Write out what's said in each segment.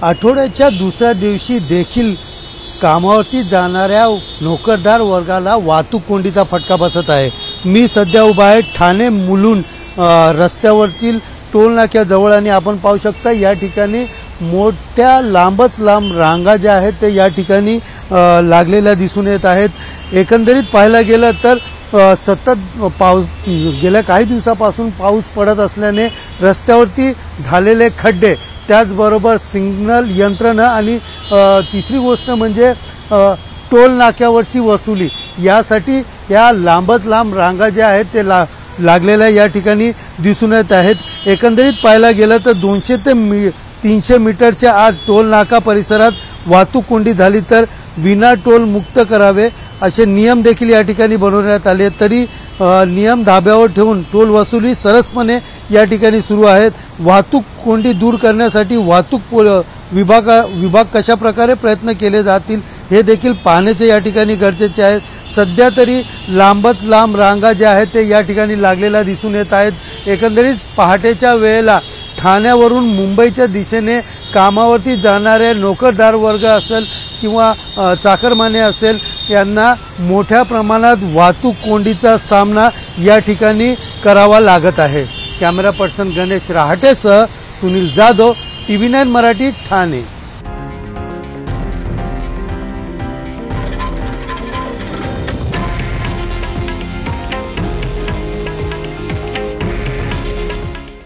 आठवड्याच्या दुसऱ्या दिवशी देखील कामावरती जाणाऱ्या नोकरदार वर्गाला वाहतूक कोंडीचा फटका बसत आहे। मी सध्या उभा आहे ठाणे मुलुंड रस्त्यावरतील टोल नाक्याजवळ आणि आपण पाहू शकता या ठिकाणी मोठ्या लांबच लांब रांगा ज्या आहेत ते या ठिकाणी लागलेल्या दिसून येत आहेत। एकंदरीत पाहायला गेलं तर सतत पाऊस गेल्या काही दिवसापासून पाऊस पडत असल्याने रस्त्यावरती झालेले खड्डे, त्याचबरोबर सिग्नल यंत्रणा आणि तिसरी गोष्ट म्हणजे टोल नाक्यावरची वसुली, यासाठी या लांबच लांब रांगा ज्या आहेत ते लागलेल्या या ठिकाणी दिसून येत आहेत। एकंदरीत पाहायला गेलं तर 200 ते 300 मीटरच्या आत टोल नाका परिसरात वाहतूक कोंडी झाली तर विना टोल मुक्त करावे असे नियम देखील या ठिकाणी बनवण्यात आले, तरी नियम धाब्यावर ठेवून टोल वसुली सरसपणे या ठिकाणी सुरू आहेत। वाहतूक कोंडी दूर करण्यासाठी वाहतूक विभाग कशा प्रकारे प्रयत्न केले जातील हे देखील पाहण्याचे या ठिकाणी गरजेचे आहे। सध्या तरी लांबच लांब रांगा ज्या आहेत ते या ठिकाणी लागलेल्या दिसून येत आहेत। एकंदरीत पहाटेच्या वेळेला ठाण्यावरून मुंबईच्या दिशेने कामावरती जाणारे नोकरदार वर्ग असेल किंवा चाकरमाने असेल यांना मोठ्या प्रमाणात वाहतूक कोंडीचा सामना या ठिकाणी करावा लागत आहे। कॅमेरा पर्सन गणेश रहाटेसह सुनील जाधव, TV9 मराठी, ठाणे।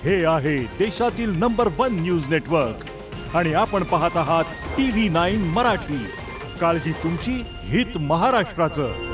हे आहे देशातील नंबर 1 न्यूज नेटवर्क आणि आपण पाहत आहात TV9 मराठी। काळजी तुमची, हित महाराष्ट्राचं।